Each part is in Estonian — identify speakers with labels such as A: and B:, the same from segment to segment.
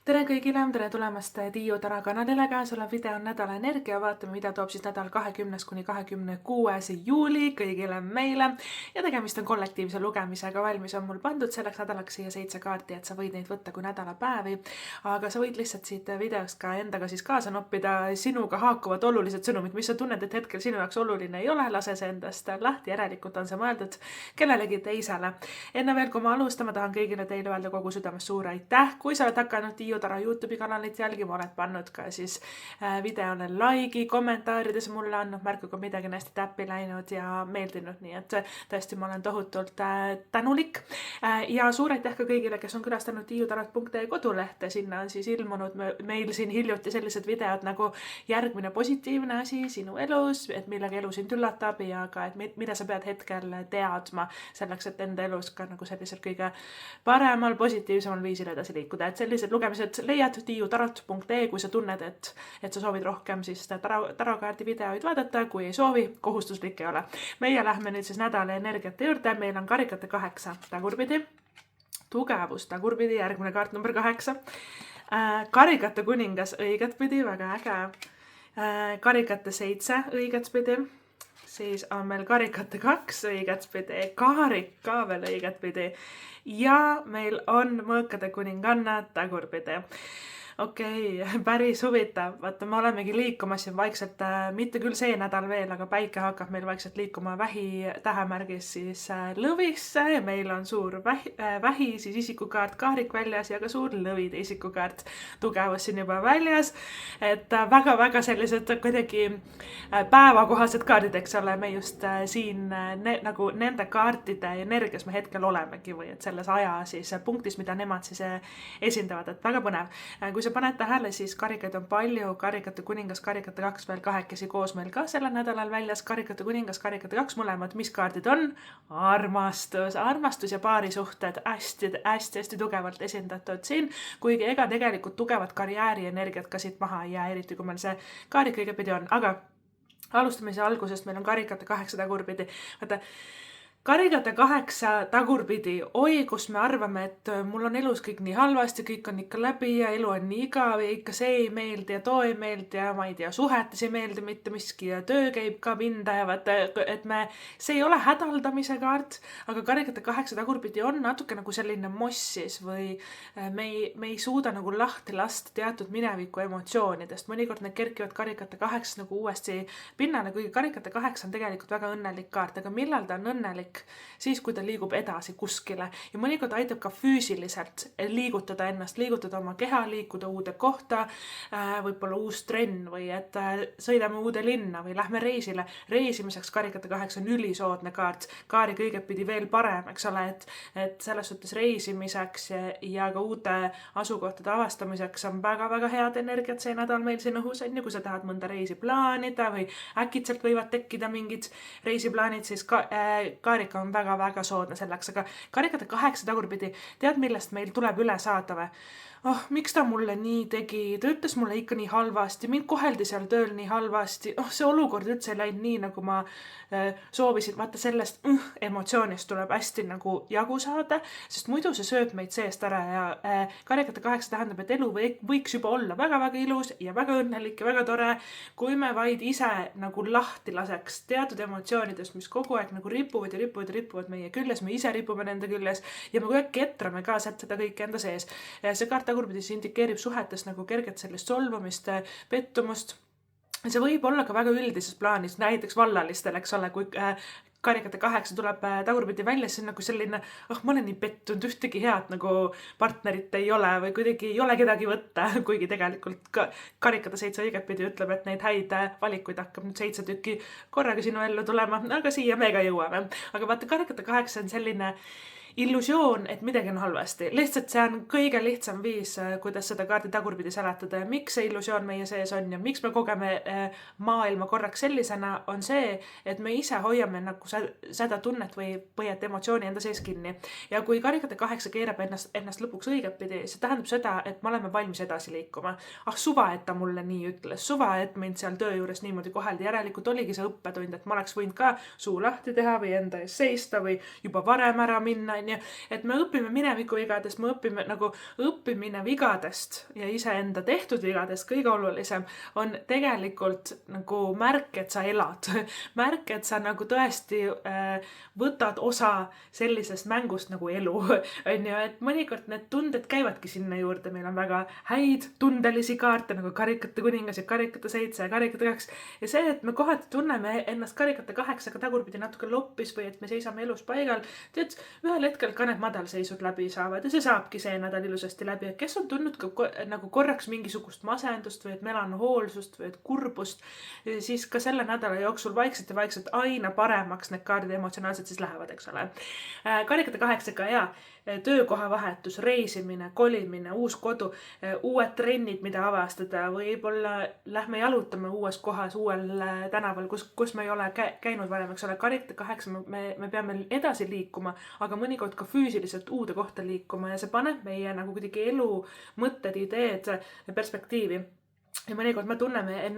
A: Tere kõigile, tere tulemast Tiiu Tara kanalile, käesolev video on nädala energia, vaatame mida toob siis nädal 20. kuni 26. juuli kõigile meile ja tegemist on kollektiivse lugemisega. Valmis on mul pandud selleks nädalaks siia 7 kaarti, et sa võid neid võtta kui nädalapäevi, aga sa võid lihtsalt siit videost ka endaga siis kaasa noppida sinuga haakuvad olulised sõnumid, mis sa tunned, et hetkel sinu jaoks oluline ei ole, lase see endast lahti, järelikult on see mõeldud kellelegi teisele. Enne veel, kui ma alustama, tahan kõigile teile öelda kogu südamest suur aitäh, kui sa oled hakanud Tiiu Tara YouTube'i kanalit jälgima, oled pannud ka siis videole like'i, kommentaarides mulle andnud märku, kui midagi on hästi täppi läinud ja meeldinud, nii et tõesti ma olen tohutult tänulik. Ja suur aitäh ka kõigile, kes on külastanud tiiutarat.ee kodulehte, sinna on siis ilmunud meil siin hiljuti sellised videod nagu järgmine positiivne asi sinu elus, et millega elu sind üllatab ja ka, et mida sa pead hetkel teadma selleks, et enda elus ka nagu sellisel kõige paremal, positiivsemal viisil edasi liikuda, et sellised lugemised leiad tiiutarat.ee, kui sa tunned, et sa soovid rohkem siis tarakaardi videoid vaadata, kui ei soovi, kohustuslik ei ole. Meie lähme nüüd siis nädala energiate juurde, meil on karikate 8 tagurpidi, tugevus tagurpidi, järgmine kaart number 8, karikate kuningas õigetpidi, väga äge, karikate 7 õigetpidi, siis on meil karikate 2 õigetpidi, kaarik ka veel õigetpidi ja meil on mõõkade kuninganna tagurpidi. Okei, päris huvitav. Vaata, me olemegi liikumas siin vaikselt, mitte küll see nädal veel, aga päike hakkab meil vaikselt liikuma vähi tähemärgis siis lõvisse ja meil on suur vähi, siis isikukaart kaarik väljas ja ka suur lõvide isikukaart tugevus siin juba väljas. Et väga-väga sellised kuidagi päevakohased kaardid, eks ole, me just siin nagu nende kaartide energias me hetkel olemegi või et selles aja siis punktis, mida nemad siis esindavad, et väga põnev. Kui sa paned tähele, siis karikaid on palju, karikate kuningas, karikate 2 veel kahekesi koos meil ka sellel nädalal väljas, karikate kuningas, karikate 2 mõlemad, mis kaardid on? Armastus ja paarisuhted hästi tugevalt esindatud siin, kuigi ega tegelikult tugevat karjääri energiat ka siit maha ei jää, eriti kui meil see kaarik kõigepidi on, aga alustamise algusest meil on karikate 8 tagurpidi. Vaata, karikate 8 tagurpidi, oi, kus me arvame, et mul on elus kõik nii halvasti, kõik on ikka läbi ja elu on nii igav ja ikka see ei meeldi ja too ei meeldi ja ma ei tea, suhetes ei meeldi mitte miski ja töö käib ka pinda ja vaata, et see ei ole hädaldamise kaart, aga karikate 8 tagurpidi on natuke nagu selline mossis või me ei suuda nagu lahti lasta teatud mineviku emotsioonidest. Mõnikord need kerkivad karikate 8 nagu uuesti pinnale, kuigi karikate 8 on tegelikult väga õnnelik kaart, aga millal ta on õnnelik? Siis, kui ta liigub edasi kuskile ja mõnikord aitab ka füüsiliselt liigutada ennast, liigutada oma keha, liikuda uude kohta, võib-olla uus trenn või et sõidame uude linna või lähme reisile. Reisimiseks karikate 8 on ülisoodne kaart, kaari kõigepidi veel parem, eks ole, et selles suhtes reisimiseks ja ka uute asukohtade avastamiseks on väga-väga head energiat see nädal meil siin õhus on ja kui sa tahad mõnda reisi plaanida või äkitselt võivad tekkida mingid reisiplaanid, siis kaarik on väga-väga soodne selleks, aga karikate 8 tagurpidi, tead millest meil tuleb üle saada või? Miks ta mulle nii tegi? Ta ütles mulle ikka nii halvasti, mind koheldi seal tööl nii halvasti, see olukord üldse ei läinud nii, nagu ma soovisin. Vaata sellest emotsioonist tuleb hästi nagu jagu saada, sest muidu see sööb meid seest ära ja karikate 8 tähendab, et elu võiks juba olla väga-väga ilus ja väga õnnelik ja väga tore, kui me vaid ise nagu lahti laseks teatud emotsioonidest, mis kogu aeg nagu ripuvad meie küljes, me ise ripume nende küljes ja me kogu aeg ketrame ka seda kõike enda sees. See kaart tagurpidi indikeerib suhetes nagu kerget sellist solvumist, pettumust. See võib olla ka väga üldises plaanis, näiteks vallalistel, eks ole, kui karikate 8 tuleb tagurpidi välja, see on nagu selline, ma olen nii pettunud, ühtegi head nagu partnerit ei ole või kuidagi ei ole kedagi võtta, kuigi tegelikult karikate 7 õigetpidi ütleb, et neid häid valikuid hakkab nüüd 7 tükki korraga sinu ellu tulema, aga siia me ka jõuame. Aga vaata, karikate 8 on selline illusioon, et midagi on halvasti. Lihtsalt see on kõige lihtsam viis, kuidas seda kaardi tagurpidi seletada ja miks see illusioon meie sees on ja miks me kogeme maailma korraks sellisena, on see, et me ise hoiame nagu seda tunnet või põhjat emotsiooni enda sees kinni. Ja kui karikate 8 keerab ennast lõpuks õigetpidi, see tähendab seda, et me oleme valmis edasi liikuma. Suva, et ta mulle nii ütles, suva, et mind seal töö juures niimoodi koheldi, järelikult oligi see õppetund, et ma oleks võinud ka suu lahti teha või enda ees seista või juba varem ära minna, on ju, et me õpime mineviku vigadest, me õpime nagu õppimine vigadest ja iseenda tehtud vigadest kõige olulisem on tegelikult nagu märk, et sa elad. Märk, et sa nagu tõesti võtad osa sellisest mängust nagu elu, on ju, et mõnikord need tunded käivadki sinna juurde, meil on väga häid tundelisi kaarte nagu karikate kuningas ja karikate 7 ja karikate 2 ja see, et me kohati tunneme ennast karikate 8-ga tagurpidi natuke loppis või et me seisame elus paigal, tead, ühel hetkel ka need madalseisud läbi saavad ja see saabki see nädal ilusasti läbi, et kes on tundnud ka nagu korraks mingisugust masendust või et melanhoolsust või et kurbust, siis ka selle nädala jooksul vaikselt ja vaikselt aina paremaks need kaardid emotsionaalselt siis lähevad, eks ole. Karikate 8-ga ja töökoha vahetus, reisimine, kolimine, uus kodu, uued trennid, mida avastada, võib-olla lähme jalutame uues kohas, uuel tänaval, kus me ei ole käinud varem, eks ole. Karikate 8 me peame edasi liikuma, aga mõnikord ka füüsiliselt uude kohta liikuma ja see paneb meie nagu kuidagi elu, mõtted, ideed, perspektiivi. Ja mõnikord me tunneme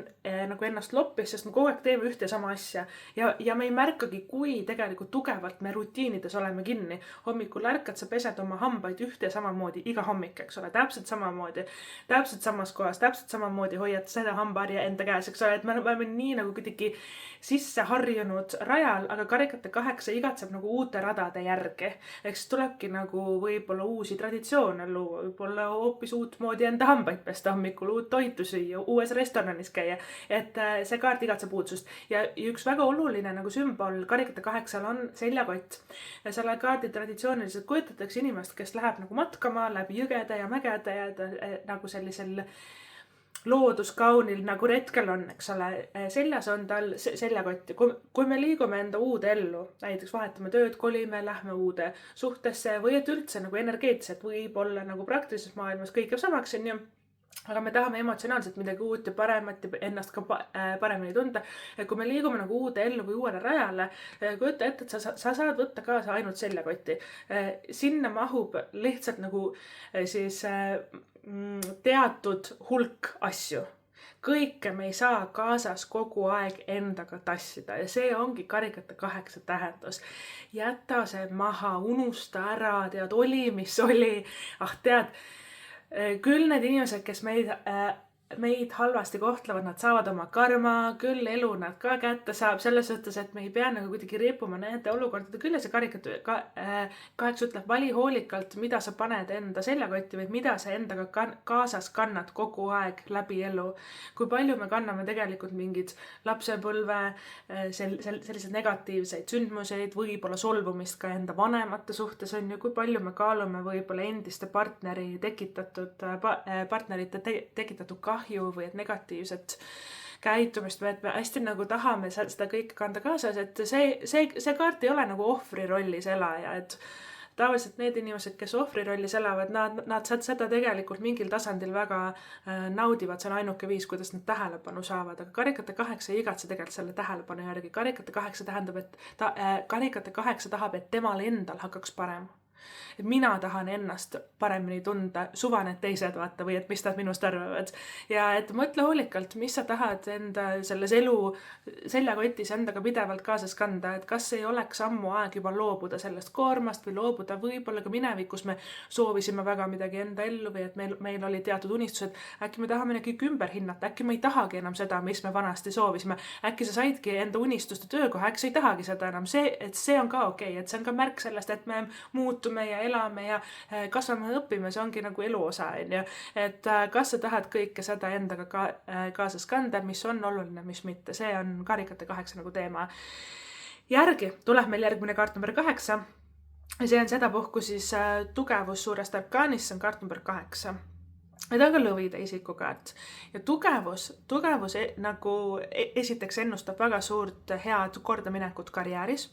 A: nagu ennast loppis, sest me kogu aeg teeme ühte sama asja ja me ei märkagi, kui tegelikult tugevalt me rutiinides oleme kinni. Hommikul ärkad, sa pesed oma hambaid ühte ja samamoodi iga hommik, eks ole, täpselt samamoodi, täpselt samas kohas, täpselt samamoodi hoiad seda hambaharja enda käes, eks ole, et me oleme nii nagu kuidagi sisse harjunud rajal, aga karikate 8 igatseb nagu uute radade järgi. Eks tulebki nagu võib-olla uusi traditsioone luua, võib-olla hoopis uut moodi enda hambaid pesta hommikul, uut toitu süüa, uues restoranis käia, et see kaart igatseb uudsust. Ja üks väga oluline nagu sümbol karikate 8 on seljakott. Ja selle kaardi traditsiooniliselt kujutatakse inimest, kes läheb nagu matkama läbi jõgede ja mägede ja nagu sellisel looduskaunil nagu retkel on, eks ole, seljas on tal seljakott. Kui me liigume enda uude ellu, näiteks vahetame tööd, kolime, lähme uude suhtesse või et üldse nagu energeetiliselt võib-olla nagu praktilises maailmas kõik jääb samaks, on ju, aga me tahame emotsionaalselt midagi uut ja paremat ja ennast ka paremini tunda. Kui me liigume nagu uude ellu või uuele rajale, kujuta ette, et sa saad võtta kaasa ainult seljakotti. Sinna mahub lihtsalt nagu siis teatud hulk asju. Kõike me ei saa kaasas kogu aeg endaga tassida ja see ongi karikate 8 tähendus. Jäta see maha, unusta ära, tead, oli, mis oli. Tead, küll need inimesed, kes meid halvasti kohtlevad, nad saavad oma karma, küll elu nad ka kätte saab, selles suhtes, et me ei pea nagu kuidagi rippuma nende olukordade küll ja see karikate 8 ütleb, vali hoolikalt, mida sa paned enda seljakotti või mida sa endaga kaasas kannad kogu aeg läbi elu. Kui palju me kanname tegelikult mingid lapsepõlve, sellised negatiivseid sündmuseid, võib-olla solvumist ka enda vanemate suhtes on ju, kui palju me kaalume võib-olla endiste partnerite tekitatud kahju või et negatiivset käitumist või et me hästi nagu tahame seda kõike kanda kaasas, et see kaart ei ole nagu ohvri rollis elaja, et tavaliselt need inimesed, kes ohvri rollis elavad, nad seda tegelikult mingil tasandil väga naudivad, see on ainuke viis, kuidas nad tähelepanu saavad, aga karikate 8 ei igatse tegelikult selle tähelepanu järgi. Karikate 8 tähendab, et karikate 8 tahab, et temal endal hakkaks parem. Et mina tahan ennast paremini tunda, suva need teised vaata või et mis nad minust arvavad. Ja et mõtle hoolikalt, mis sa tahad enda selles elu seljakotis endaga pidevalt kaasas kanda, et kas ei oleks ammu aeg juba loobuda sellest koormast või loobuda võib-olla ka minevikus me soovisime väga midagi enda ellu või et meil oli teatud unistused, äkki me tahame midagi ümber hinnata, äkki me ei tahagi enam seda, mis me vanasti soovisime, äkki sa saidki enda unistuste töökoha, äkki sa ei tahagi seda enam, see on ka okei, et see on ka märk sellest, et me muutume ja elame ja kasvame ja õpime, see ongi nagu elu osa, on ju. Et kas sa tahad kõike seda endaga kaasas kanda, mis on oluline, mis mitte, see on karikate 8 nagu teema. Järgi tuleb meil järgmine kaart number 8. See on sedapuhku siis tugevus suurest arkaanist, see on kaart number 8. Ja ta on ka lõvide isikukaart. Ja tugevus nagu esiteks ennustab väga suurt head kordaminekut karjääris.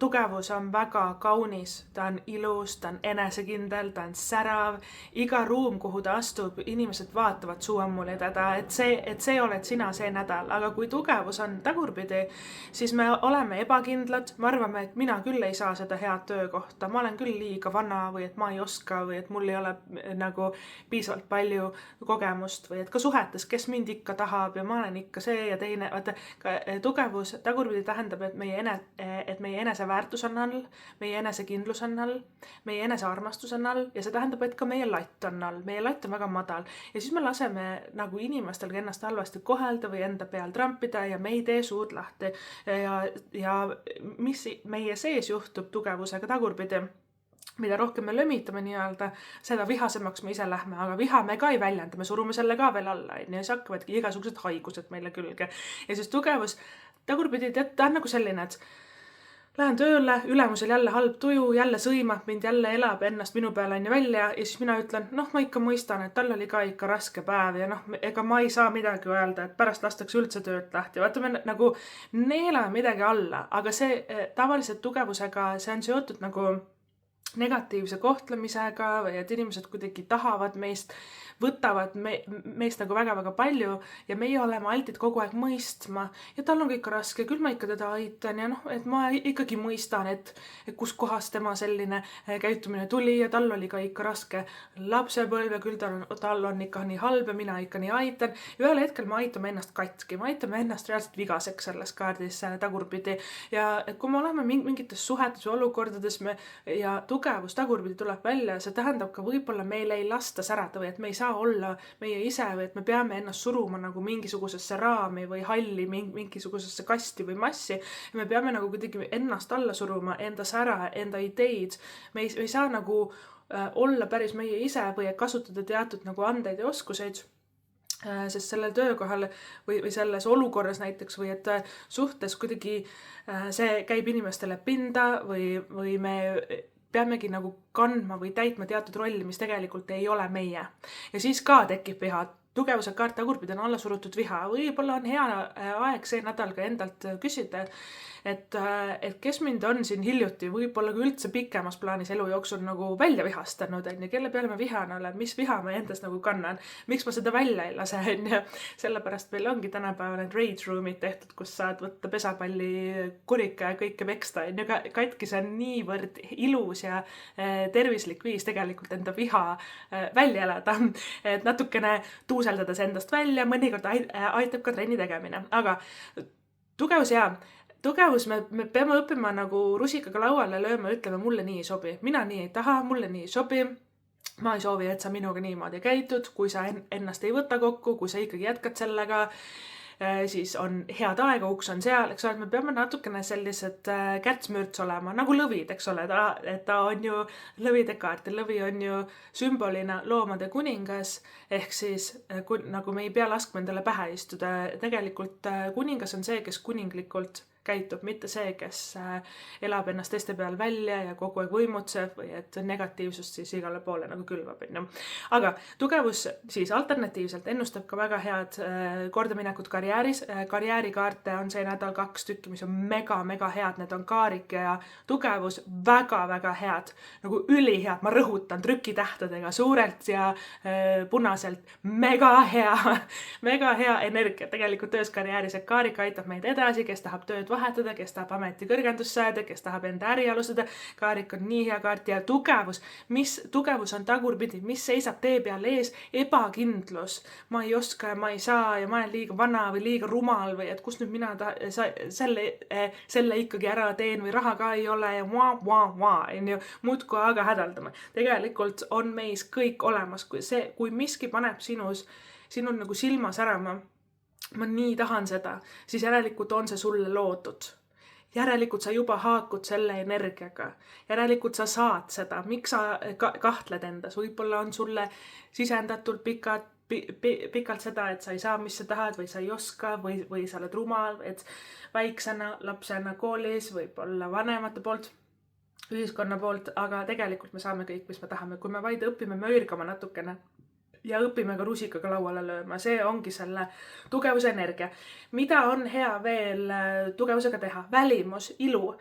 A: Tugevus on väga kaunis, ta on ilus, ta on enesekindel, ta on särav. Iga ruum, kuhu ta astub, inimesed vaatavad suu ammuli teda, et see oled sina see nädal. Aga kui tugevus on tagurpidi, siis me oleme ebakindlad. Me arvame, et mina küll ei saa seda head töökohta. Ma olen küll liiga vana või et ma ei oska või et mul ei ole nagu piisavalt palju kogemust või et ka suhetes, kes mind ikka tahab ja ma olen ikka see ja teine, vaata ka tugevus tagurpidi tähendab, et meie eneseväärtus on all, meie enesekindlus on all, meie enesearmastus on all ja see tähendab, et ka meie latt on all, meie latt on väga madal ja siis me laseme nagu inimestel ennast halvasti kohelda või enda peal trampida ja me ei tee suud lahti ja mis meie sees juhtub tugevusega tagurpidi, mida rohkem me lömitame nii-öelda, seda vihasemaks me ise lähme, aga viha me ka ei väljenda, me surume selle ka veel alla, ja siis hakkavadki igasugused haigused meile külge. Ja siis tugevus, tagurpidi, ta on nagu selline, et lähen tööle, ülemusel jälle halb tuju, jälle sõimab mind, jälle elab ennast minu peale on ju välja ja siis mina ütlen, ma ikka mõistan, et tal oli ka ikka raske päev ja ega ma ei saa midagi öelda, et pärast lastakse üldse töölt lahti. Vaata, me nagu neelame midagi alla, aga see tavaliselt tugevusega, see on seotud nagu negatiivse kohtlemisega või et inimesed kuidagi tahavad meist, võtavad meist nagu väga-väga palju ja meie oleme altid kogu aeg mõistma ja tal on kõik raske, küll ma ikka teda aitan ja et ma ikkagi mõistan, et kus kohas tema selline käitumine tuli ja tal oli ka ikka raske lapsepõlv ja küll tal on ikka nii halb ja mina ikka nii aitan. Ja ühel hetkel me aitame ennast katki, me aitame ennast reaalselt vigaseks selles kaardis tagurpidi ja kui me oleme mingites suhetes või olukordades ja tugevus tagurpidi tuleb välja, see tähendab ka võib-olla meile ei lasta särada või et me ei saa olla meie ise või et me peame ennast suruma nagu mingisugusesse raami või halli mingisugusesse kasti või massi ja me peame nagu kuidagi ennast alla suruma, enda sära, enda ideid. Me ei saa nagu olla päris meie ise või kasutada teatud nagu andeid ja oskuseid, sest sellel töökohal või selles olukorras näiteks või et suhtes kuidagi see käib inimestele pinda või me peamegi nagu kandma või täitma teatud rolli, mis tegelikult ei ole meie. Ja siis ka tekib viha. Tugevuse kaart tagurpidi on alla surutud viha. Võib-olla on hea aeg see nädal ka endalt küsida, et kes mind on siin hiljuti, võib-olla üldse pikemas plaanis elu jooksul nagu välja vihastanud, kelle peale ma vihane olen, mis viha ma endas nagu kannan, miks ma seda välja ei lase, sellepärast meil ongi tänapäeval need rage room'id tehtud, kus saad võtta pesapalli kurika ja kõike peksta, katki see on niivõrd ilus ja tervislik viis tegelikult enda viha välja elada, et natukene tuuseldades endast välja, mõnikord aitab ka trenni tegemine, aga tugevus me peame õppima nagu rusikaga lauale lööma, ütleme mulle nii ei sobi. Mina nii ei taha, mulle nii ei sobi. Ma ei soovi, et sa minuga niimoodi käitud. Kui sa ennast ei võta kokku, kui sa ikkagi jätkad sellega, siis on head aega, uks on seal, eks ole, et me peame natukene sellised kärtsmürts olema, nagu lõvid, eks ole, et ta on ju lõvide kaart ja lõvi on ju sümbolina loomade kuningas, ehk siis nagu me ei pea laskma endale pähe istuda. Tegelikult kuningas on see, kes kuninglikult käitub, mitte see, kes elab ennast teiste peal välja ja kogu aeg võimutseb või et negatiivsust siis igale poole nagu külvab. Aga tugevus siis alternatiivselt ennustab ka väga head kordaminekut karjääris. Karjäärikaarte on see nädal 2 tükki, mis on mega head. Need on kaarik ja tugevus väga head, nagu ülihead. Ma rõhutan trükitähtedega suurelt ja punaselt. Mega hea energia tegelikult töös karjääris. Kaarik aitab meid edasi, kes tahab tööd vahetada, kes tahab ameti kõrgendust saada, kes tahab enda äri alustada. Kaarik on nii hea kaart ja tugevus. Mis tugevus on tagurpidi? Mis seisab tee peal ees? Ebakindlus. Ma ei oska ja ma ei saa ja ma olen liiga vana või liiga rumal või et kus nüüd mina selle ikkagi ära teen või raha ka ei ole ja muudku aga hädaldama. Tegelikult on meis kõik olemas. Kui miski paneb sinul nagu silma särama, ma nii tahan seda, siis järelikult on see sulle loodud. Järelikult sa juba haakud selle energiaga. Järelikult sa saad seda. Miks sa kahtled endas? Võib-olla on sulle sisendatud pikalt seda, et sa ei saa, mis sa tahad või sa ei oska või sa oled rumal, et väiksena, lapsena koolis, võib-olla vanemate poolt, ühiskonna poolt, aga tegelikult me saame kõik, mis me tahame. Kui me vaid õpime möörgama natukene ja õpime ka rusikaga lauale lööma. See ongi selle tugevuse energia. Mida on hea veel tugevusega teha? Välimus, ilu.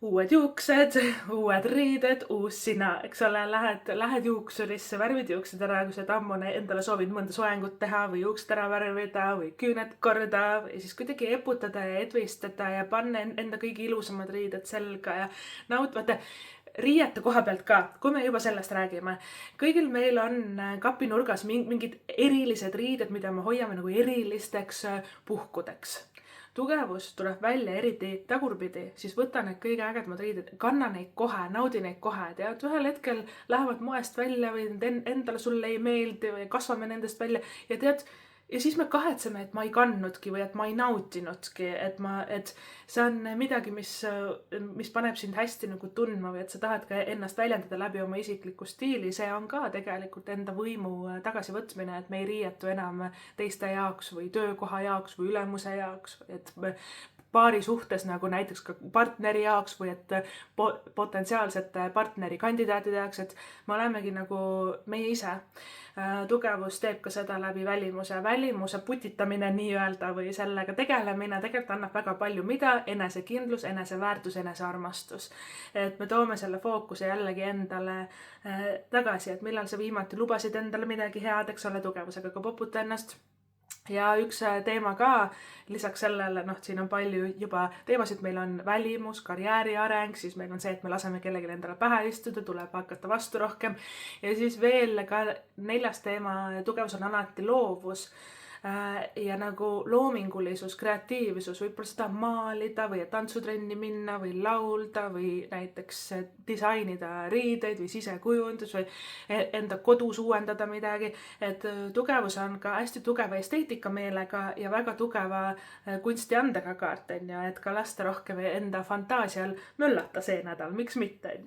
A: Uued juuksed, uued riided, uus sina, eks ole, lähed juuksurisse, värvid juuksed ära, kui sa ammu endale soovid mõnda soengut teha või juuksed ära värvida või küüned korda või siis kuidagi eputada ja edvistada ja panna enda kõige ilusamad riided selga ja vaata, riiete koha pealt ka, kui me juba sellest räägime. Kõigil meil on kapinurgas mingid erilised riided, mida me hoiame nagu erilisteks puhkudeks. Tugevus tuleb välja eriti tagurpidi, siis võta need kõige ägedamad riided, kanna neid kohe, naudi neid kohe. Tead, ühel hetkel lähevad moest välja või endale sulle ei meeldi või kasvame nendest välja ja tead, ja siis me kahetseme, et ma ei kannudki või et ma ei nautinudki, et see on midagi, mis paneb sind hästi nagu tundma või et sa tahad ka ennast väljendada läbi oma isikliku stiili. See on ka tegelikult enda võimu tagasivõtmine, et me ei riietu enam teiste jaoks või töökoha jaoks või ülemuse jaoks, et paari suhtes nagu näiteks ka partneri jaoks või et potentsiaalsete partneri kandidaatide jaoks, et me olemegi nagu meie ise. Tugevus teeb ka seda läbi välimuse putitamine nii-öelda või sellega tegelemine tegelikult annab väga palju, mida enesekindlus, eneseväärtus, enesearmastus. Et me toome selle fookuse jällegi endale tagasi, et millal sa viimati lubasid endale midagi head, eks ole, tugevusega ka poputa ennast. Ja üks teema ka, lisaks sellele, siin on palju juba teemasid, meil on välimus, karjääri areng, siis meil on see, et me laseme kellelegi endale pähe istuda, tuleb hakata vastu rohkem. Ja siis veel ka 4. teema, tugevus on alati loovus. Ja nagu loomingulisus, kreatiivsus, võib-olla seda maalida või tantsutrenni minna või laulda või näiteks disainida riideid või sisekujundus või enda kodus uuendada midagi. Et tugevus on ka hästi tugeva esteetikameelega ja väga tugeva kunstiandega kaart, et ka lasta rohkem enda fantaasial möllata see nädal, miks mitte,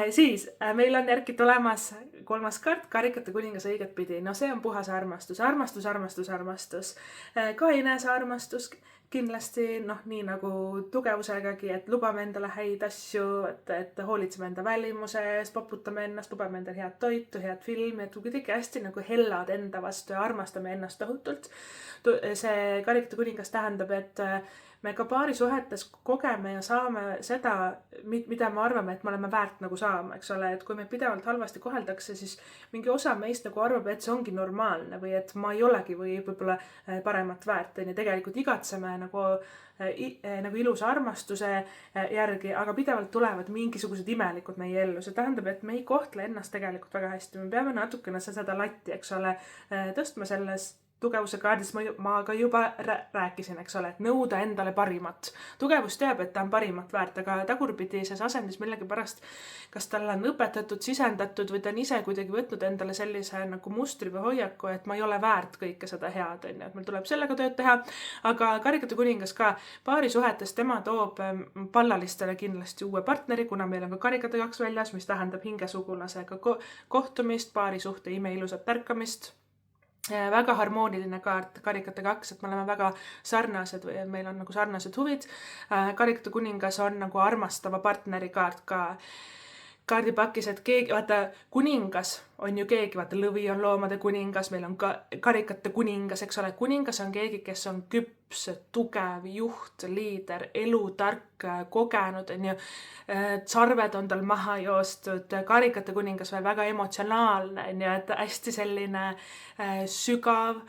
A: Siis meil on järgi tulemas 3. kaart, karikate kuningas õiget pidi. No see on puhas armastus, armastus. Ka enesearmastus kindlasti, nii nagu tugevusegagi, et lubame endale häid asju, et hoolitseme enda välimuse eest, poputame ennast, lubame endale head toitu, head filmi, et kuidagi hästi nagu hellad enda vastu ja armastame ennast tohutult. See karikate kuningas tähendab, et me ka paarisuhetes kogeme ja saame seda, mida me arvame, et me oleme väärt nagu saama, eks ole, et kui me pidevalt halvasti koheldakse, siis mingi osa meist nagu arvab, et see ongi normaalne või et ma ei olegi või võib-olla paremat väärt, tegelikult igatseme nagu ilusa armastuse järgi, aga pidevalt tulevad mingisugused imelikud meie ellu. See tähendab, et me ei kohtle ennast tegelikult väga hästi, me peame natukene seda latti, eks ole, tõstma sellest tugevuse kaardis ma ka juba rääkisin, eks ole, et nõuda endale parimat. Tugevus teab, et ta on parimat väärt, aga tagurpidises asendis millegipärast, kas talle on õpetatud, sisendatud või ta on ise kuidagi võtnud endale sellise nagu mustri või hoiaku, et ma ei ole väärt kõike seda head, et meil tuleb sellega tööd teha. Aga karikate kuningas ka paarisuhetes tema toob pallalistele kindlasti uue partneri, kuna meil on ka karikate 2 väljas, mis tähendab hingesugulasega kohtumist, paarisuhte imeilusat tärkamist. Väga harmooniline kaart, karikate 2, et me oleme väga sarnased või meil on nagu sarnased huvid. Karikate kuningas on nagu armastava partneri kaart ka kaardipakis, et keegi, vaata, kuningas on ju keegi, vaata, lõvi on loomade kuningas, meil on ka karikate kuningas, eks ole, kuningas on keegi, kes on küps, tugev, juht, liider, elutark, kogenud, sarved on tal maha joostud, karikate kuningas veel väga emotsionaalne, et hästi selline sügav,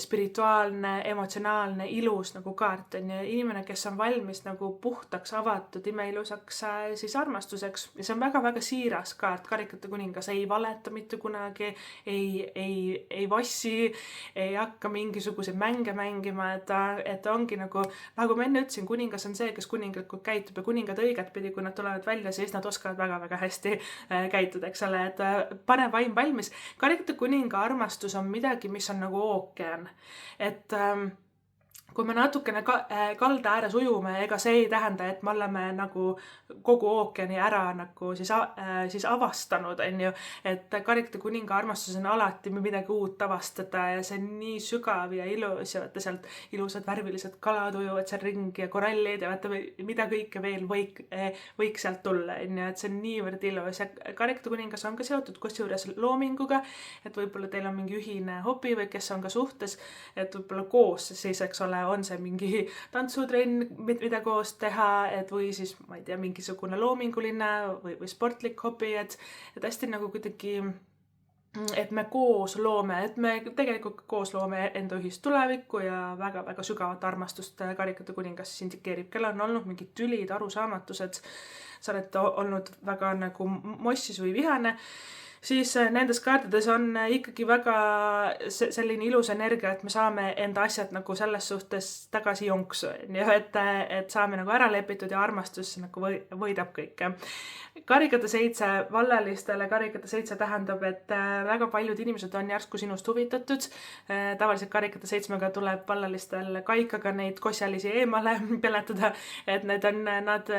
A: spirituaalne, emotsionaalne, ilus nagu kaart, inimene, kes on valmis nagu puhtaks, avatud, imeilusaks siis armastuseks ja see on väga-väga siiras kaart, karikate kuningas ei valeta mitte kunagi, ei vassi, ei hakka mingisuguseid mänge mängima, et ongi nagu ma enne ütlesin, kuningas on see, kes kuninglikult käitub ja kuningad õiget pidi, kui nad tulevad välja, siis nad oskavad väga-väga hästi käituda, eks ole, et pane vaim valmis. Karikate kuninga armastus on midagi, mis on nagu ookean, et kui me natukene kalda ääres ujume, ega see ei tähenda, et me oleme nagu kogu ookeani ära nagu siis avastanud, et karikate kuninga armastus on alati midagi uut avastada ja see on nii sügav ja ilus ja vaata sealt ilusad värvilised kalad ujuvad seal ringi ja korallid ja vaata mida kõike veel võiks sealt tulla, et see on niivõrd ilus ja karikate kuningas on ka seotud kusjuures loominguga, et võib-olla teil on mingi ühine hobi või kes on ka suhtes, et võib-olla koos siis, eks ole, on see mingi tantsutrenn, mida koos teha, et või siis, ma ei tea, mingisugune loominguline või sportlik hobi, et hästi nagu kuidagi et me koos loome, et me tegelikult koos loome enda ühist tulevikku ja väga-väga sügavat armastust Karikate kuningas indikeerib, kellel on olnud mingid tülid, arusaamatused, sa oled olnud väga nagu mossis või vihane, siis nendes kaartides on ikkagi väga selline ilus energia, et me saame enda asjad nagu selles suhtes tagasi jonksu, et saame nagu ära lepitud ja armastus nagu võidab kõike. Karikate 7 vallalistele, Karikate 7 tähendab, et väga paljud inimesed on järsku sinust huvitatud. Tavaliselt Karikate 7-ga tuleb vallalistel kaikaga neid kosjalisi eemale peletada, et nad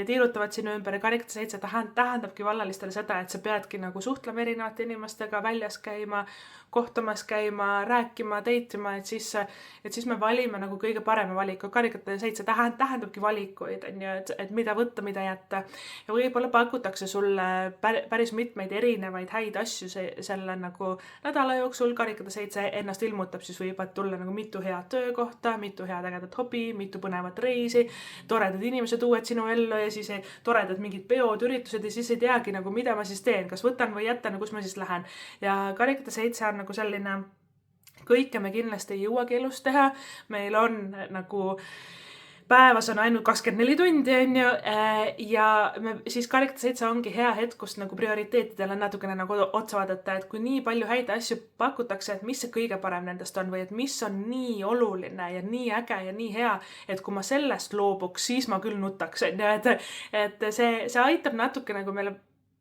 A: tiirutavad sinu ümber ja Karikate 7 tähendabki vallalistele seda, et sa peadki nagu suhtlema erinevate inimestega, väljas käima, kohtumas käima, rääkima, deitima, et siis me valime nagu kõige parema valiku. Karikate 7 tähendabki valikuid, et mida võtta, mida jätta. Ja võib-olla pakutakse sulle päris mitmeid erinevaid häid asju selle nagu nädala jooksul. Karikate 7 ennast ilmutab, siis võivad tulla nagu mitu head töökohta, mitu head ägedat hobi, mitu põnevat reisi, toredad inimesed uued sinu ellu ja siis toredad mingid peod, üritused ja siis ei teagi nagu, mida ma siis teen, kas võtan või jätan ja kus ma siis lähen. Ja Karikate 7 on nagu selline, kõike me kindlasti ei jõuagi elus teha, meil on nagu päevas on ainult 24 tundi, ja siis Karikate 7 ongi hea hetk, kus nagu prioriteetidele natukene nagu otsa vaadata, et kui nii palju häid asju pakutakse, et mis see kõige parem nendest on või et mis on nii oluline ja nii äge ja nii hea, et kui ma sellest loobuks, siis ma küll nutaks, et see aitab natuke nagu meile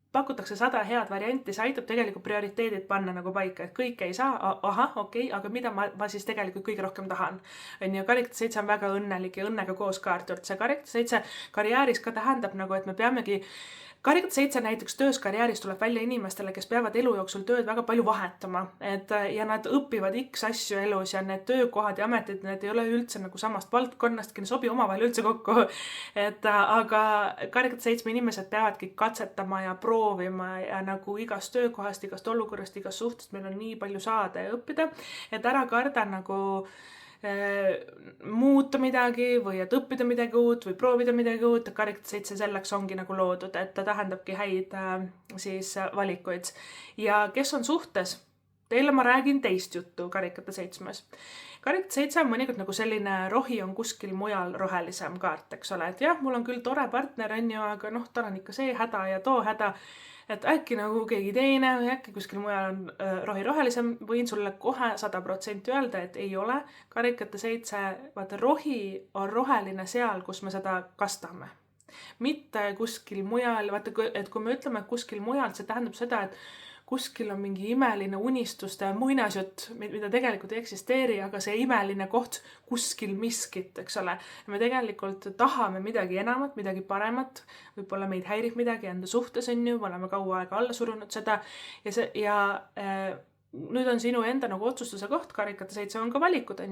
A: pakutakse 100 head varianti, see aitab tegelikult prioriteedid panna nagu paika, et kõike ei saa, okei, aga mida ma siis tegelikult kõige rohkem tahan. Karikate 7 on väga õnnelik ja õnnega koos kaart. See Karikate 7 karjääris ka tähendab nagu, et me peamegi Karikate 7 näiteks töös karjääris tuleb välja inimestele, kes peavad elu jooksul tööd väga palju vahetama, ja nad õpivad X asju elus ja need töökohad ja ametid, need ei ole üldse nagu samast valdkonnastki, ne sobi omavahel üldse kokku. Aga Karikate 7 inimesed peavadki katsetama ja proovima ja nagu igast töökohast, igast olukorrast, igast suhtest meil on nii palju saada ja õppida, et ära karda nagu muuta midagi või et õppida midagi uut või proovida midagi uut. Karikate 7 selleks ongi nagu loodud, et ta tähendabki häid siis valikuid. Ja kes on suhtes? Teile ma räägin teist juttu Karikate 7-s. Karikate 7 on mõnikord nagu selline rohi on kuskil mujal rohelisem kaart, eks ole, et jah, mul on küll tore partner, aga tal on ikka see häda ja too häda, et äkki nagu keegi teine või äkki kuskil mujal on rohi rohelisem, võin sulle kohe 100% öelda, et ei ole. Karikate 7, vaata, rohi on roheline seal, kus me seda kastame. Mitte kuskil mujal, vaata, et kui me ütleme kuskil mujal, see tähendab seda, et kuskil on mingi imeline unistuste muinasjutt, mida tegelikult ei eksisteeri, aga see imeline koht kuskil miskit, eks ole. Me tegelikult tahame midagi enamat, midagi paremat, võib-olla meid häirib midagi enda suhtes, me oleme kaua aega alla surunud seda ja nüüd on sinu enda nagu otsustuse koht. Karikate 7 on ka valikud,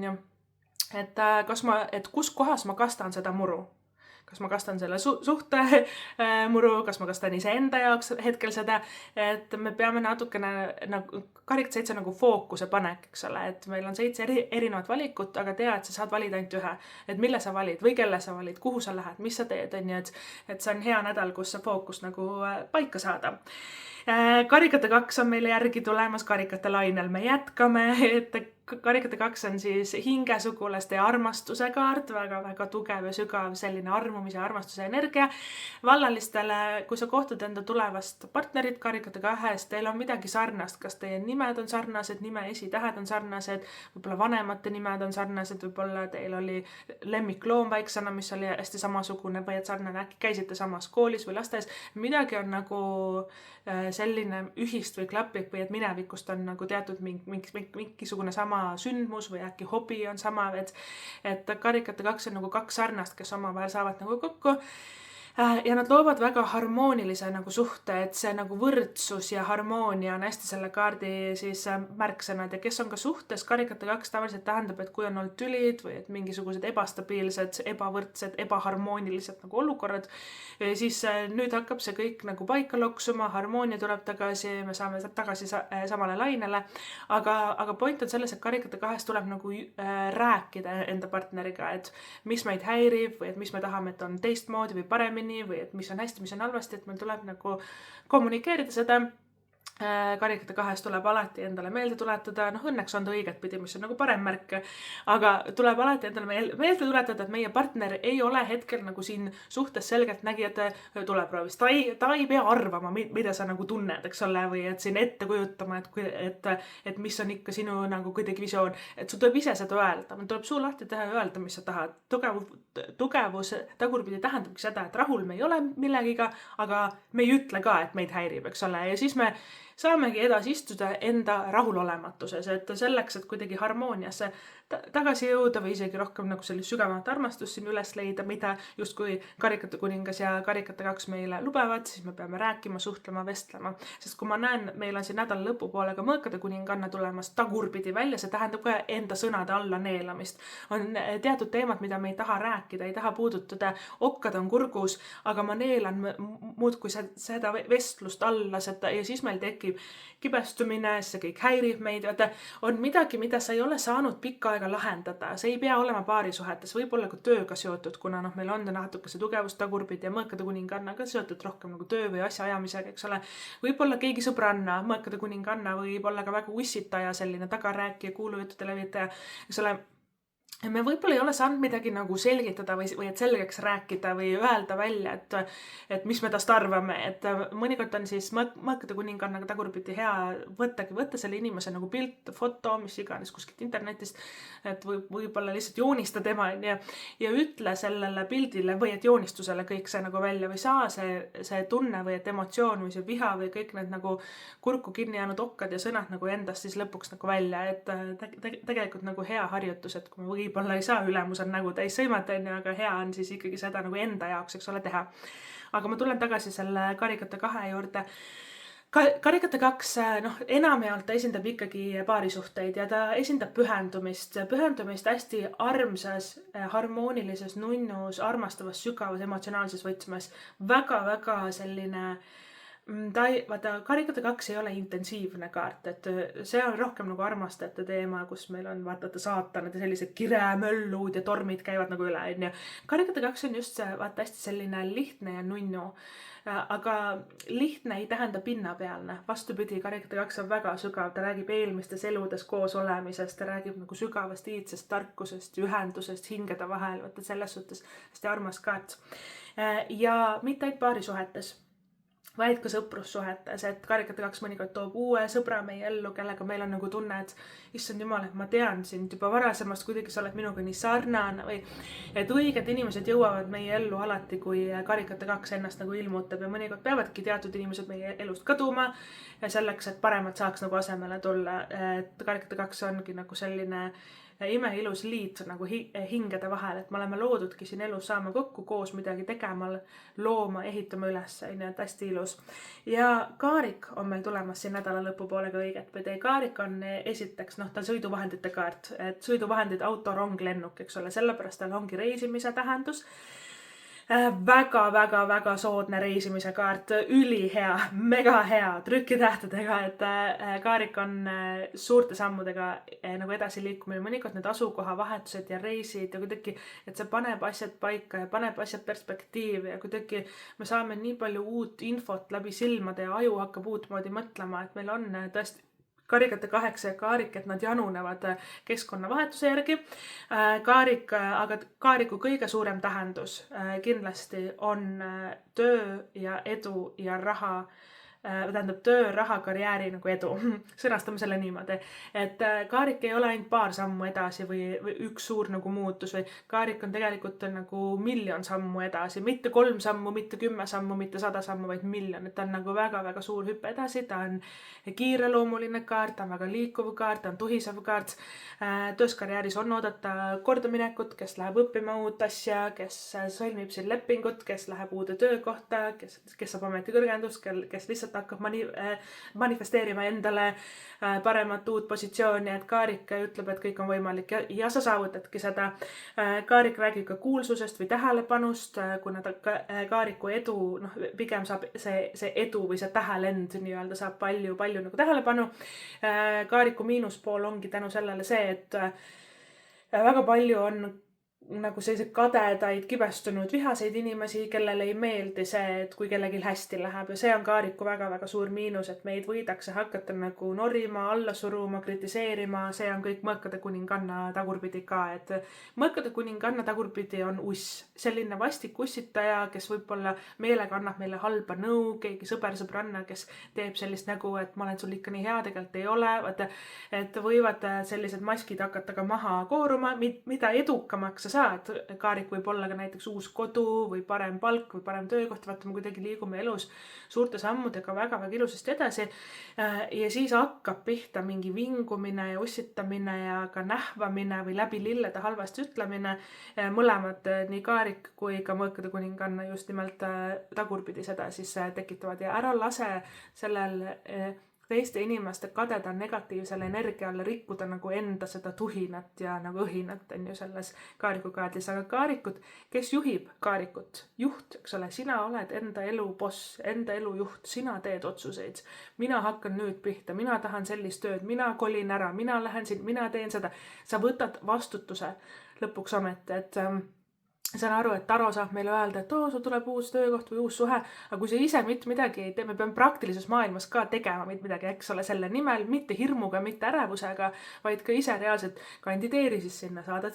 A: et kus kohas ma kastan seda muru. Kas ma kastan selle suhte muru, kas ma kastan iseenda jaoks hetkel seda, et me peame natukene, Karikate 7 nagu fookuse panek, eks ole, et meil on 7 erinevat valikut, aga tea, et sa saad valida ainult ühe, et mille sa valid või kelle sa valid, kuhu sa lähed, mis sa teed, et see on hea nädal, kus see fookus nagu paika saada. Karikate 2 on meile järgi tulemas, Karikate lainel me jätkame, et Karikate 2 on siis hingesugulaste ja armastuse kaart, väga-väga tugev ja sügav selline armumise ja armastuse energia. Vallalistele, kui sa kohtad enda tulevast partnerit Karikate 2, teil on midagi sarnast, kas teie nimed on sarnased, nime esitähed on sarnased, võib-olla vanemate nimed on sarnased, võib-olla teil oli lemmikloom väiksena, mis oli hästi samasugune või et sarnane, äkki käisite samas koolis või lastes, midagi on nagu selline ühist või klapib või et minevikust on nagu teatud mingisugune sama sündmus või äkki hobi on sama, et Karikate 2 on nagu 2 sarnast, kes omavahel saavad nagu kokku. Ja nad loovad väga harmoonilise nagu suhte, et see nagu võrdsus ja harmoonia on hästi selle kaardi siis märksõnad ja kes on ka suhtes. Karikate 2 tavaliselt tähendab, et kui on olnud tülid või et mingisugused ebastabiilsed, ebavõrdsed, ebaharmoonilised nagu olukorrad, siis nüüd hakkab see kõik nagu paika loksuma, harmoonia tuleb tagasi, me saame tagasi samale lainele, aga point on selles, et Karikate 2 tuleb nagu rääkida enda partneriga, et mis meid häirib või et mis me tahame, et on teistmoodi või paremini või et mis on hästi, mis on halvasti, et meil tuleb nagu kommunikeerida seda. karikate kahes tuleb alati endale meelde tuletada, noh õnneks on ta õiget pidi, mis on nagu parem märk, aga tuleb alati endale meelde tuletada, et meie partner ei ole hetkel nagu siin suhtes selgeltnägijate tuleproovis. Ta ei pea arvama, mida sa nagu tunned, eks ole, või et siin ette kujutama, et mis on ikka sinu nagu kuidagi visioon. Et sul tuleb ise seda öelda, tuleb suu lahti teha ja öelda, mis sa tahad. Tugevus tagurpidi tähendabki seda, et rahul me ei ole millegiga, aga me ei ütle ka, et meid häirib, eks ole, ja siis me saamegi edasi istuda enda rahulolematuses, et selleks, et kuidagi harmooniasse tagasi jõuda või isegi rohkem nagu sellist sügavamat armastust siin üles leida, mida justkui Karikate kuningas ja Karikate 2 meile lubavad, siis me peame rääkima, suhtlema, vestlema. Sest kui ma näen, meil on siin nädala lõpupoole ka Mõõkade kuninganna tulemas tagurpidi välja, see tähendab ka enda sõnade alla neelamist. On teatud teemad, mida me ei taha rääkida, ei taha puudutada, okkad on kurgus, aga ma neelan muudkui seda vestlust alla ja siis meil tekib kibestumine, see kõik häirib meid, on midagi, mida sa ei ole saanud pikka aega lahendada, see ei pea olema paarisuhetes, võib-olla ka tööga seotud, kuna meil on natuke see tugevust tagurpidi ja Mõõkade kuningannaga seotud rohkem nagu töö või asja ajamisega, eks ole. Võib-olla keegi sõbranna, Mõõkade kuninganna, võib-olla ka väga ussitaja, selline tagarääkija, kuulujuttude levitaja, eks ole. Me võib-olla ei ole saanud midagi nagu selgitada või et selgeks rääkida või öelda välja, et mis me tast arvame, et mõnikord on siis Mõõkade kuningannaga tagurpidi hea võtta selle inimese nagu pilt, foto, mis iganes kuskilt internetist, et võib-olla lihtsalt joonista tema ja ütle sellele pildile või et joonistusele kõik see nagu välja või saa see tunne või et emotsioon või see viha või kõik need nagu kurku kinni jäänud okkad ja sõnad nagu endast siis lõpuks nagu välja, et tegelikult nagu hea harjutus, et kui me võib-olla ei saa ülemusel nägu täis sõimata, aga hea on siis ikkagi seda nagu enda jaoks, eks ole, teha. Aga ma tulen tagasi selle Karikate 2 juurde. Karikate 2, enamjaolt ta esindab ikkagi paarisuhteid ja ta esindab pühendumist hästi armsas, harmoonilises, nunnus, armastavas, sügavas, emotsionaalses võtmes. Väga-väga selline Karikate 2 ei ole intensiivne kaart, et see on rohkem nagu armastajate teema, kus meil on saatanad ja sellised kiremöllud ja tormid käivad nagu üle, onju. Karikate 2 on just see, hästi selline lihtne ja nunnu, aga lihtne ei tähenda pinnapealne. Vastupidi, Karikate 2 on väga sügav, ta räägib eelmistes eludes koos olemisest, ta räägib nagu sügavast iidsest tarkusest, ühendusest hingede vahel, selles suhtes hästi armas kaart. Ja mitte ainult paarisuhetes, vaid ka sõprussuhetes, et Karikate 2 mõnikord toob uue sõbra meie ellu, kellega meil on nagu tunne, et issand jumal, et ma tean sind juba varasemast, kuidagi sa oled minuga nii sarnane või et õiged inimesed jõuavad meie ellu alati, kui Karikate 2 ennast nagu ilmutab ja mõnikord peavadki teatud inimesed meie elust kaduma selleks, et paremad saaks nagu asemele tulla, et Karikate 2 ongi nagu selline imeilus liit nagu hingede vahel, et me oleme loodudki siin elus saama kokku koos midagi tegema, looma, ehitama üles, et hästi ilus. Ja Kaarik on meil tulemas siin nädala lõpupoolega õiget pidi. Kaarik on esiteks, ta sõiduvahendite kaart, et sõiduvahendid, auto, rong, lennuk, eks ole, sellepärast tal ongi reisimise tähendus. Väga soodne reisimise kaart, ülihea, mega hea trükitähtedega, et Kaarik on suurte sammudega nagu edasi liikumine, mõnikord need asukoha vahetused ja reisid ja kuidagi, et see paneb asjad paika ja paneb asjad perspektiivi ja kuidagi me saame nii palju uut infot läbi silmade ja aju hakkab uutmoodi mõtlema, et meil on tõesti Karikate 8 ja Kaarik, et nad janunevad keskkonnavahetuse järgi. Aga Kaariku kõige suurem tähendus kindlasti on töö ja edu ja raha, tähendab töö, raha, karjääri nagu edu. Sõnastame selle niimoodi, et Kaarik ei ole ainult paar sammu edasi või üks suur nagu muutus või Kaarik on tegelikult nagu 1,000,000 sammu edasi, mitte 3 sammu, mitte 10 sammu, mitte 100 sammu, vaid 1,000,000, et ta on nagu väga suur hüppe edasi, ta on kiireloomuline kaart, ta on väga liikuv kaart, ta on tuhisev kaart, tööskarjääris on oodata kordaminekut, kes läheb õppima uut asja, kes sõlmib siin lepingut, kes läheb uude töökohta, kes saab ametikõrgendust, kes lihtsalt hakkab manifesteerima endale paremat uut positsiooni, et Kaarik ütleb, et kõik on võimalik ja sa saavutadki seda. Kaarik räägib ka kuulsusest või tähelepanust, kuna Kaariku edu, pigem saab see edu või see tähelend nii-öelda saab palju nagu tähelepanu. Kaariku miinuspool ongi tänu sellele see, et väga palju on nagu selliseid kadedaid, kibestunud, vihaseid inimesi, kellele ei meeldi see, et kui kellelgi hästi läheb ja see on Kaariku väga-väga suur miinus, et meid võidakse hakata nagu norima, alla suruma, kritiseerima, see on kõik Mõõkade kuninganna tagurpidi ka, et Mõõkade kuninganna tagurpidi on uss, selline vastik ussitaja, kes võib-olla meelega annab meile halba nõu, keegi sõber-sõbranna, kes teeb sellist nägu, et ma olen sul ikka nii hea, tegelikult ei ole, vaata, et võivad sellised maskid hakata ka maha kooruma, mida edukamaks sa saad. Kaarik võib olla ka näiteks uus kodu või parem palk või parem töökoht, vaata me kuidagi liigume elus suurte sammudega väga-väga ilusasti edasi ja siis hakkab pihta mingi vingumine ja ussitamine ja ka nähvamine või läbi lillede halvasti ütlemine. Mõlemad, nii Kaarik kui ka Mõõkade kuninganna just nimelt tagurpidi seda siis tekitavad ja ära lase sellel teiste inimeste kadeda negatiivsele energiale rikkuda nagu enda seda tuhinat ja nagu õhinat on ju selles Kaariku kaardis, aga Kaarikut, kes juhib Kaarikut? Juht, eks ole, sina oled enda elu boss, enda elu juht, sina teed otsuseid. Mina hakkan nüüd pihta, mina tahan sellist tööd, mina kolin ära, mina lähen siin, mina teen seda. Sa võtad vastutuse lõpuks ometi, et saan aru, et Taro saab meile öelda, et sul tuleb uus töökoht või uus suhe, aga kui sa ise mitte midagi ei tee, me peame praktilises maailmas ka tegema midagi, eks ole, selle nimel, mitte hirmuga, mitte ärevusega, vaid ka ise reaalselt kandideeri siis sinna saada,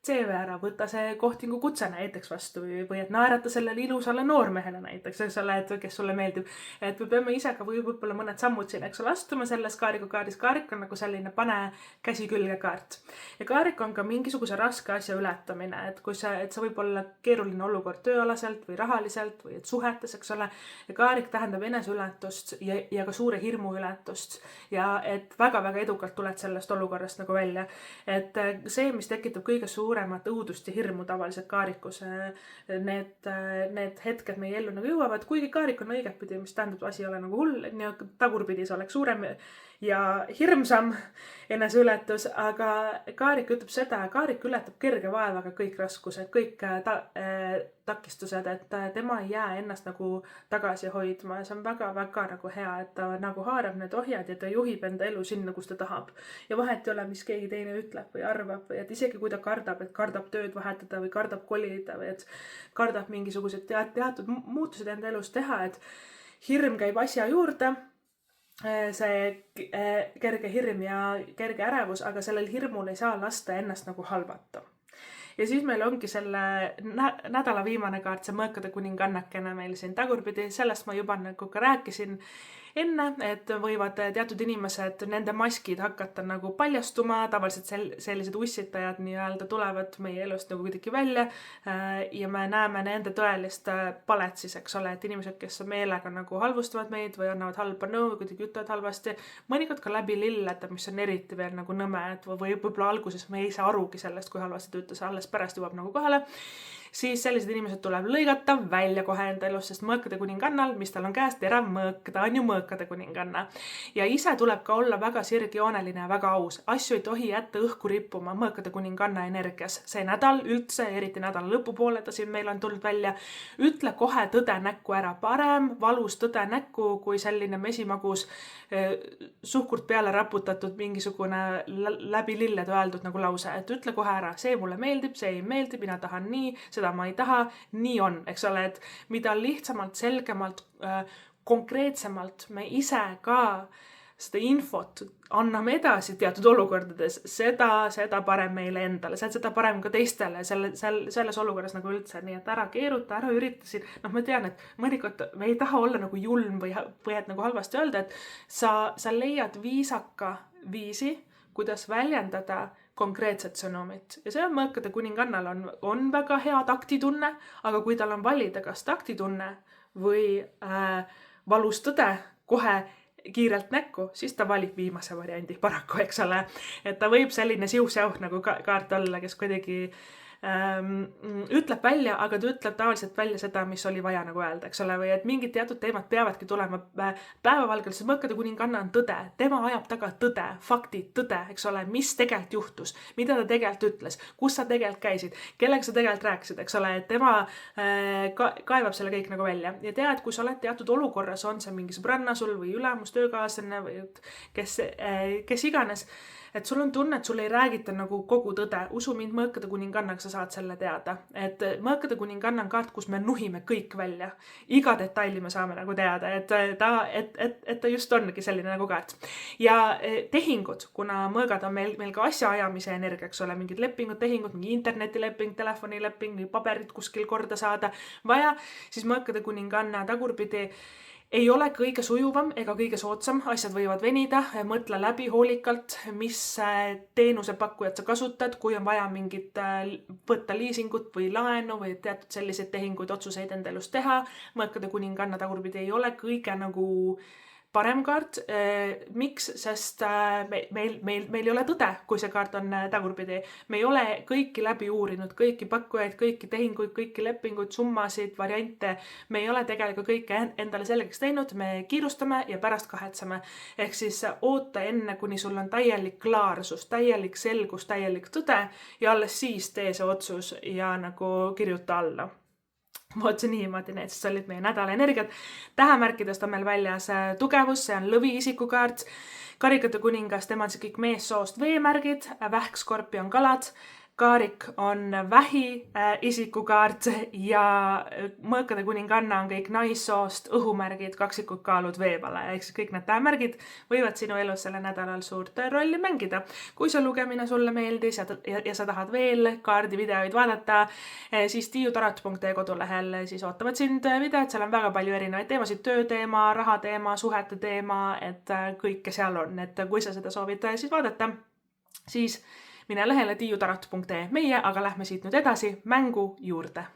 A: CV ära, võta see kohtingu kutse näiteks vastu või et naerata sellele ilusale noormehele näiteks, eks ole, et kes sulle meeldib. Et me peame ise ka võib-olla mõned sammud siin, eks ole, astuma selles Kaariku kaardis. Kaarik on nagu selline pane käsi külge kaart. Ja Kaarik on ka mingisuguse raske asja ületamine, et kui see võib olla keeruline olukord tööalaselt või rahaliselt või et suhetes, eks ole. Ja Kaarik tähendab eneseületust ja ka suure hirmu ületust ja et väga-väga edukalt tuled sellest olukorrast nagu välja. Et see, mis tekitab kõige suuremat õudust ja hirmu tavaliselt Kaarikus, need hetked meie ellu nagu jõuavad, kuigi Kaarik on õigetpidi, mis tähendab, asi ei ole nagu hull, tagurpidi see oleks suurem ja hirmsam eneseületus, aga Kaarik ütleb seda, Kaarik ületab kerge vaevaga kõik raskused, kõik takistused, et tema ei jää ennast nagu tagasi hoidma ja see on väga-väga nagu hea, et ta nagu haarab need ohjad ja ta juhib enda elu sinna, kus ta tahab. Ja vahet ei ole, mis keegi teine ütleb või arvab või et isegi kui ta kardab, et kardab tööd vahetada või kardab kolida või et kardab mingisugused teatud muutused enda elus teha, et hirm käib asja juurde, see kerge hirm ja kerge ärevus, aga sellel hirmul ei saa lasta ennast nagu halvata. Ja siis meil ongi selle nädala viimane kaart, see Mõõkade kuningannakene meil siin tagurpidi, sellest ma juba nagu ka rääkisin enne, et võivad teatud inimesed, nende maskid hakata nagu paljastuma, tavaliselt sellised ussitajad nii-öelda tulevad meie elust nagu kuidagi välja ja me näeme nende tõelist palet siis, eks ole, et inimesed, kes meelega nagu halvustavad meid või annavad halba nõu või kuidagi ütlevad halvasti, mõnikord ka läbi lillede, mis on eriti veel nagu nõme, et või võib-olla alguses me ei saa arugi sellest, kui halvasti ta ütles, alles pärast jõuab nagu kohale, siis sellised inimesed tuleb lõigata välja kohe enda elus, sest Mõõkade kuningannal, mis tal on käes, terav mõõk, ta on ju Mõõkade kuninganna. Ja ise tuleb ka olla väga sirgjooneline ja väga aus. Asju ei tohi jätta õhku rippuma Mõõkade kuninganna energias. See nädal üldse, eriti nädala lõpupoole, ta siin meil on tulnud välja, ütle kohe tõde näkku ära. Parem valus tõde näkku, kui selline mesimagus suhkurt peale raputatud mingisugune läbi lilled öeldud nagu lause. Et ütle kohe ära, see mulle meeldib, see ei meeldi, mina tahan nii, seda ma ei taha, nii on, eks ole, et mida lihtsamalt, selgemalt, konkreetsemalt me ise ka seda infot anname edasi teatud olukordades, seda parem meile endale, seda parem ka teistele selles olukorras nagu üldse, nii et ära keeruta, ära ürita siin, ma tean, et mõnikord me ei taha olla nagu julm või et nagu halvasti öelda, et sa leiad viisaka viisi, kuidas väljendada konkreetset sõnumit. Ja see on Mõõkade kuningannal on väga hea taktitunne, aga kui tal on valida kas taktitunne või valus tõde kohe kiirelt näkku, siis ta valib viimase variandi paraku, eks ole. Et ta võib selline siuh-säuh nagu kaart olla, kes kuidagi ütleb välja, aga ta ütleb tavaliselt välja seda, mis oli vaja nagu öelda, eks ole, või et mingid teatud teemad peavadki tulema päevavalgele, sest Mõõkade kuninganna on tõde, tema ajab taga tõde, faktid, tõde, eks ole, mis tegelikult juhtus, mida ta tegelikult ütles, kus sa tegelikult käisid, kellega sa tegelikult rääkisid, eks ole, et tema kaevab selle kõik nagu välja ja tead, kui sa oled teatud olukorras, on see mingi sõbranna sul või ülemus, töökaaslane või kes iganes, et sul on tunne, et sul ei räägita nagu kogu tõde. Usu mind, Mõõkade kuningannaga sa saad selle teada. Et Mõõkade kuninganna on kaart, kus me nuhime kõik välja. Iga detaili me saame nagu teada, et ta just ongi selline nagu kaart. Ja tehingud, kuna mõõgad on meil ka asjaajamise energia, eks ole, mingid lepingud, tehingud, mingi internetileping, telefonileping, paberid kuskil korda saada vaja, siis Mõõkade kuninganna tagurpidi ei ole kõige sujuvam ega kõige soodsam, asjad võivad venida, mõtle läbi hoolikalt, mis teenusepakkujat sa kasutad, kui on vaja mingit võtta liisingut või laenu või teatud selliseid tehinguid, otsuseid enda elus teha. Mõõkade kuninganna tagurpidi ei ole kõige nagu parem kaart. Miks? Sest meil ei ole tõde, kui see kaart on tagurpidi. Me ei ole kõiki läbi uurinud, kõiki pakkujaid, kõiki tehinguid, kõiki lepinguid, summasid, variante. Me ei ole tegelikult kõike endale selgeks teinud, me kiirustame ja pärast kahetseme. Ehk siis oota enne, kuni sul on täielik klaarsus, täielik selgus, täielik tõde ja alles siis tee see otsus ja nagu kirjuta alla. Vot see niimoodi, need siis olid meie nädala energiat. Tähemärkidest on meil väljas tugevus, see on lõvi isikukaart. Karikate kuningas, tema on see kõik meessoost veemärgid, vähk, skorpion, kalad. Kaarik on vähi isikukaart ja Mõõkade kuninganna on kõik naissoost õhumärgid, kaksikud, kaalud, veevale. Ehk siis kõik need tähemärgid võivad sinu elus selle nädalal suurt rolli mängida. Kui see lugemine sulle meeldis ja sa tahad veel kaardivideoid vaadata, siis tiiutarot.ee kodulehel siis ootavad sind videod. Seal on väga palju erinevaid teemasid, tööteema, rahateema, suhete teema, et kõike seal on. Et kui sa seda soovid siis vaadata, siis mine lehele tiiutarot.ee. Meie aga lähme siit nüüd edasi mängu juurde.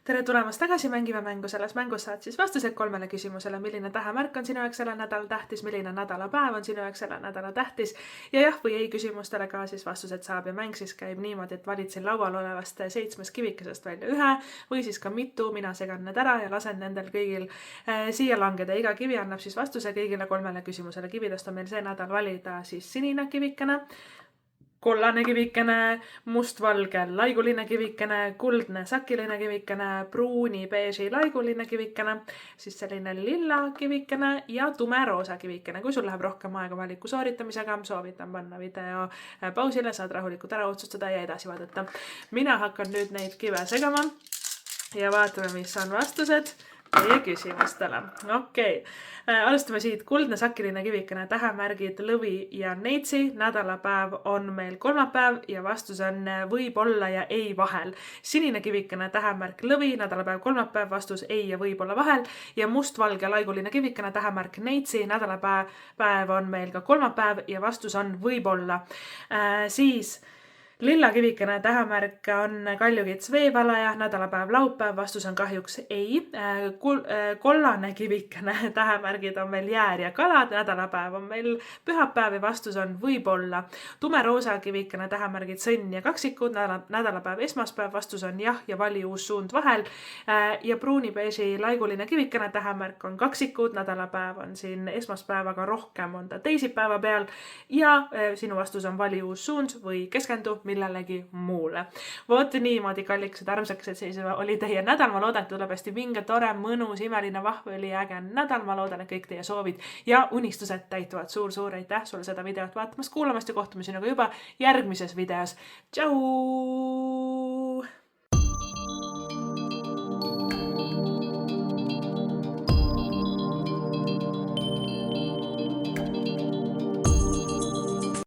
A: Tere tulemast tagasi, mängime mängu. Selles mängus saad siis vastused 3 küsimusele, milline tähemärk on sinu jaoks selle nädala tähtis, milline nädalapäev on sinu jaoks selle nädala tähtis ja jah või ei küsimustele ka siis vastused saab ja mäng siis käib niimoodi, et valid siin laual olevast 7 kivikesest välja ühe või siis ka mitu, mina segan need ära ja lasen nendel kõigil siia langeda. Iga kivi annab siis vastuse kõigile 3 küsimusele. Kividest on meil see nädal valida siis sinine kivikene, kollane kivikene, mustvalge laiguline kivikene, kuldne sakiline kivikene, pruuni beeži laiguline kivikene, siis selline lilla kivikene ja tume roosa kivikene. Kui sul läheb rohkem aega valiku sooritamisega, soovitan panna video pausile, saad rahulikult ära otsustada ja edasi vaadata. Mina hakkan nüüd neid kive segama ja vaatame, mis on vastused teie küsimustele. Okei. Alustame siit. Kuldne sakiline kivikene, tähemärgid lõvi ja neitsi. Nädalapäev on meil kolmapäev ja vastus on võib-olla ja ei vahel. Sinine kivikene, tähemärk lõvi, nädalapäev kolmapäev, vastus ei ja võib-olla vahel. Ja mustvalge laiguline kivikene, tähemärk neitsi, nädalapäev on meil ka kolmapäev ja vastus on võib-olla. Siis lilla kivikene, tähemärk on kaljukits veevalaja, nädalapäev laupäev, vastus on kahjuks ei. Kollane kivikene, tähemärgid on meil jäär ja kalad, nädalapäev on meil pühapäev ja vastus on võib-olla. Tume roosa kivikene, tähemärgid sõnn ja kaksikud, nädalapäev esmaspäev, vastus on jah ja vali uus suund vahel. Ja pruuni beeži laiguline kivikene, tähemärk on kaksikud, nädalapäev on siin esmaspäev, aga rohkem on ta teisipäeva peal. Ja sinu vastus on vali uus suund või keskendu millelegi muule. Vot niimoodi, kalliksed, armsakesed, see oli teie nädal. Ma loodan, et tuleb hästi vinge, tore, mõnus, imeline, vahva, oli äge nädal. Ma loodan, et kõik teie soovid ja unistused täituvad. Suur aitäh sulle seda videot vaatamast, kuulamast ja kohtume sinuga juba järgmises videos. Tšau!